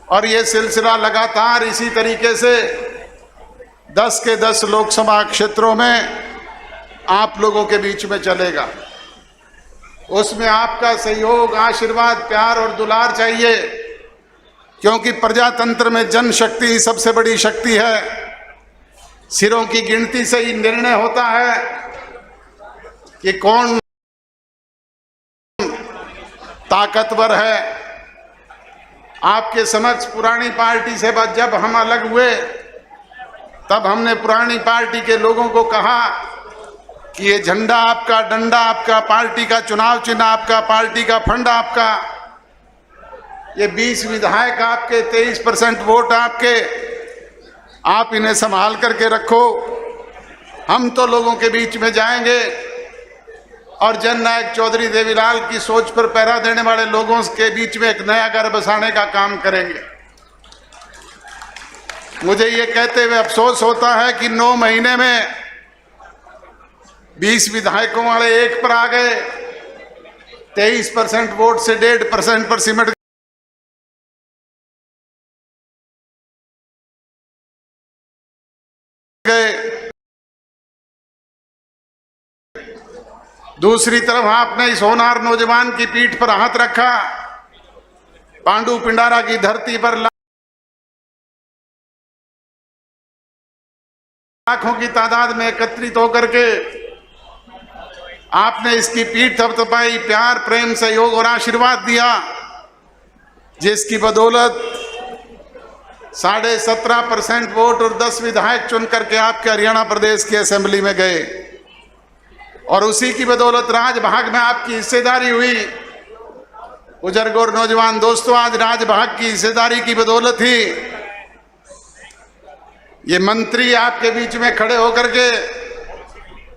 और ये सिलसिला लगातार इसी तरीके से 10 के 10 लोकसभा क्षेत्रों में आप लोगों के बीच में चलेगा। उसमें आपका सहयोग, आशीर्वाद, प्यार और दुलार चाहिए, क्योंकि प्रजातंत्र में जनशक्ति सबसे बड़ी शक्ति है। सिरों की गिनती से ही निर्णय होता है कि कौन ताकतवर है। आपके समक्ष पुरानी पार्टी से जब हम अलग हुए तब हमने पुरानी पार्टी के लोगों को कहा कि ये झंडा आपका, डंडा आपका, पार्टी का चुनाव चिन्ह आपका, पार्टी का फंड आपका, ये 20 विधायक आपके, 23% वोट आपके, आप इन्हें संभाल करके रखो। हम तो लोगों के बीच में जाएंगे और जननायक चौधरी देवीलाल की सोच पर पहरा देने वाले लोगों के बीच में एक नया घर बसाने का काम करेंगे। मुझे ये कहते हुए अफसोस होता है कि 9 महीने में 20 विधायकों वाले एक पर आ गए, 23% वोट से 1.5% पर सिमट गए। दूसरी तरफ आपने इस होनहार नौजवान की पीठ पर हाथ रखा, पांडु पिंडारा की धरती पर लाखों की तादाद में एकत्रित होकर के आपने इसकी पीठ थपथपाई, प्यार, प्रेम, सहयोग और आशीर्वाद दिया, जिसकी बदौलत 17.5% वोट और 10 विधायक चुन करके आपके हरियाणा प्रदेश की असेंबली में गए। और उसी की बदौलत राजभाग में आपकी हिस्सेदारी हुई। बुजुर्ग और नौजवान दोस्तों, आज राजभाग की हिस्सेदारी की बदौलत ही ये मंत्री आपके बीच में खड़े होकर के,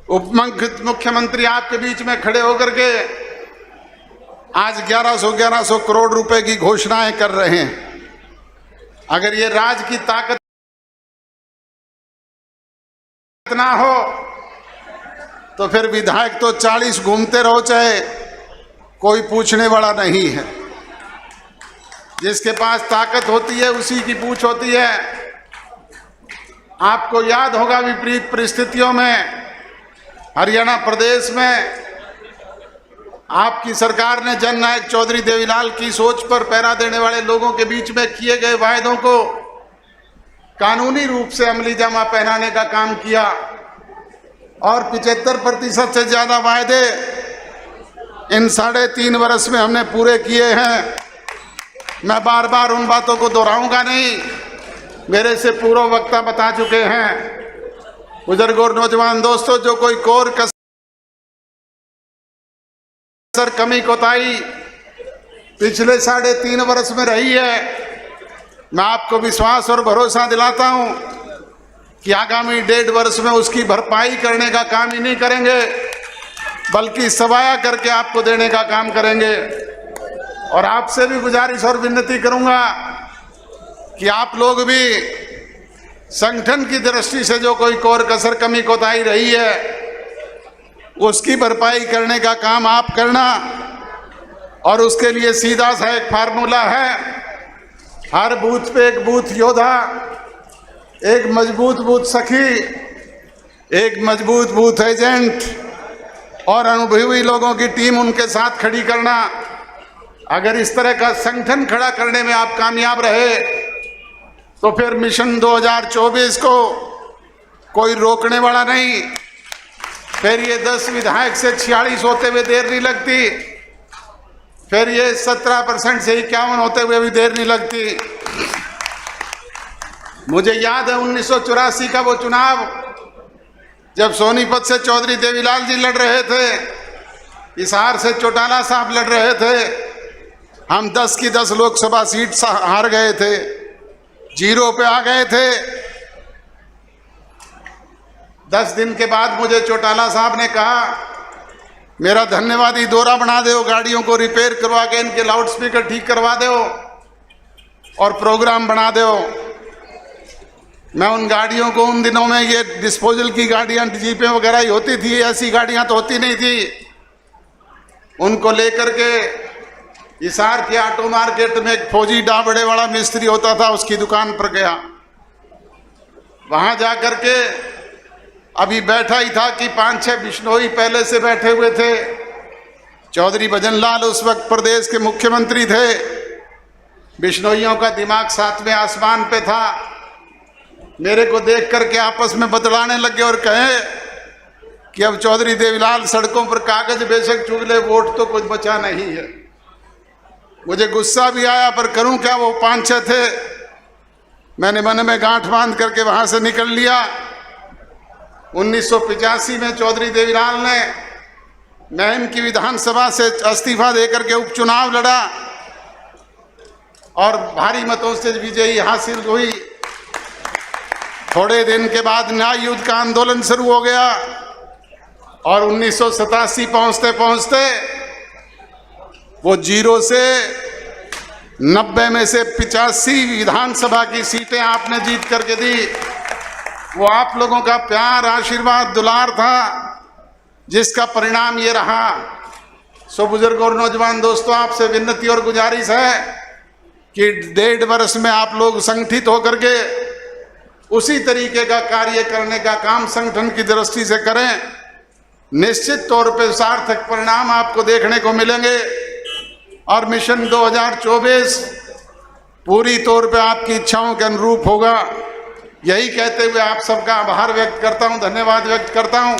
उप मुख्यमंत्री आपके बीच में खड़े होकर के आज 1100 करोड़ रुपए की घोषणाएं कर रहे हैं। अगर ये राज की ताकत ना हो तो फिर विधायक तो 40 घूमते रहो, चाहे कोई पूछने वाला नहीं है। जिसके पास ताकत होती है उसी की पूछ होती है। आपको याद होगा विपरीत परिस्थितियों में हरियाणा प्रदेश में आपकी सरकार ने जननायक चौधरी देवीलाल की सोच पर पहरा देने वाले लोगों के बीच में किए गए वायदों को कानूनी रूप से अमली जामा पहनाने का काम किया और 75% से ज्यादा वायदे इन 3.5 वर्ष में हमने पूरे किए हैं। मैं बार बार उन बातों को दोहराऊंगा नहीं, मेरे से पूर्व वक्ता बता चुके हैं। बुजुर्ग और नौजवान दोस्तों, जो कोई कोर कसर, कमी, कोताही पिछले 3.5 वर्ष में रही है, मैं आपको विश्वास और भरोसा दिलाता हूं कि आगामी 1.5 वर्ष में उसकी भरपाई करने का काम ही नहीं करेंगे, बल्कि सवाया करके आपको देने का काम करेंगे। और आपसे भी गुजारिश और विनती करूंगा कि आप लोग भी संगठन की दृष्टि से जो कोई कोर कसर, कमी, कोताही रही है उसकी भरपाई करने का काम आप करना। और उसके लिए सीधा सा एक फार्मूला है, हर बूथ पे एक बूथ योद्धा, एक मजबूत बूथ सखी, एक मजबूत बूथ एजेंट और अनुभवी लोगों की टीम उनके साथ खड़ी करना। अगर इस तरह का संगठन खड़ा करने में आप कामयाब रहे तो फिर मिशन 2024 को कोई रोकने वाला नहीं। फिर ये 10 विधायक से 46 होते हुए देर नहीं लगती, फिर ये 17% से 51 होते हुए भी देर नहीं लगती। मुझे याद है 1984 का वो चुनाव, जब सोनीपत से चौधरी देवीलाल जी लड़ रहे थे, हिसार से चौटाला साहब लड़ रहे थे। हम 10 की 10 लोकसभा सीट हार गए थे, 0 पे आ गए थे। 10 दिन के बाद मुझे चौटाला साहब ने कहा, मेरा धन्यवादी दौरा बना दो, गाड़ियों को रिपेयर करवा के इनके लाउडस्पीकर ठीक करवा दो और प्रोग्राम बना दो। मैं उन गाड़ियों को, उन दिनों में ये डिस्पोजल की गाड़ियां, जीपें वगैरह ही होती थी, ऐसी गाड़ियां तो होती नहीं थी, उनको लेकर के हिसार के ऑटो मार्केट में एक फौजी डाबड़े वाला मिस्त्री होता था, उसकी दुकान पर गया। वहां जाकर के अभी बैठा ही था कि 5-6 बिश्नोई पहले से बैठे हुए थे। चौधरी भजनलाल उस वक्त प्रदेश के मुख्यमंत्री थे। बिश्नोइयों का दिमाग 7वें आसमान पे था। मेरे को देख करके आपस में बतलाने लगे और कहे कि अब चौधरी देवीलाल सड़कों पर कागज बेशक चुग ले, वोट तो कुछ बचा नहीं है। मुझे गुस्सा भी आया, पर करूं क्या, वो 5-6 थे। मैंने मन में गांठ बांध करके वहां से निकल लिया। 1985 में चौधरी देवीलाल ने महम की विधानसभा से इस्तीफा देकर के उपचुनाव लड़ा और भारी मतों से विजयी हासिल हुई। थोड़े दिन के बाद न्याय युद्ध का आंदोलन शुरू हो गया और 1987 पहुंचते पहुंचते वो 0 से 90 में से 85 विधानसभा की सीटें आपने जीत करके दी। वो आप लोगों का प्यार, आशीर्वाद, दुलार था, जिसका परिणाम ये रहा। सो बुजुर्ग और नौजवान दोस्तों, आपसे विनती और गुजारिश है कि 1.5 वर्ष में आप लोग संगठित होकर के उसी तरीके का कार्य करने का काम संगठन की दृष्टि से करें। निश्चित तौर पर सार्थक परिणाम आपको देखने को मिलेंगे और मिशन 2024 पूरी तौर पे आपकी इच्छाओं के अनुरूप होगा। यही कहते हुए आप सबका आभार व्यक्त करता हूं, धन्यवाद व्यक्त करता हूं।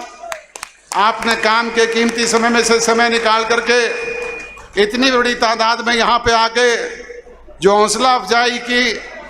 आपने काम के कीमती समय में से समय निकाल करके इतनी बड़ी तादाद में यहाँ पे आके जो हौसला अफजाई की,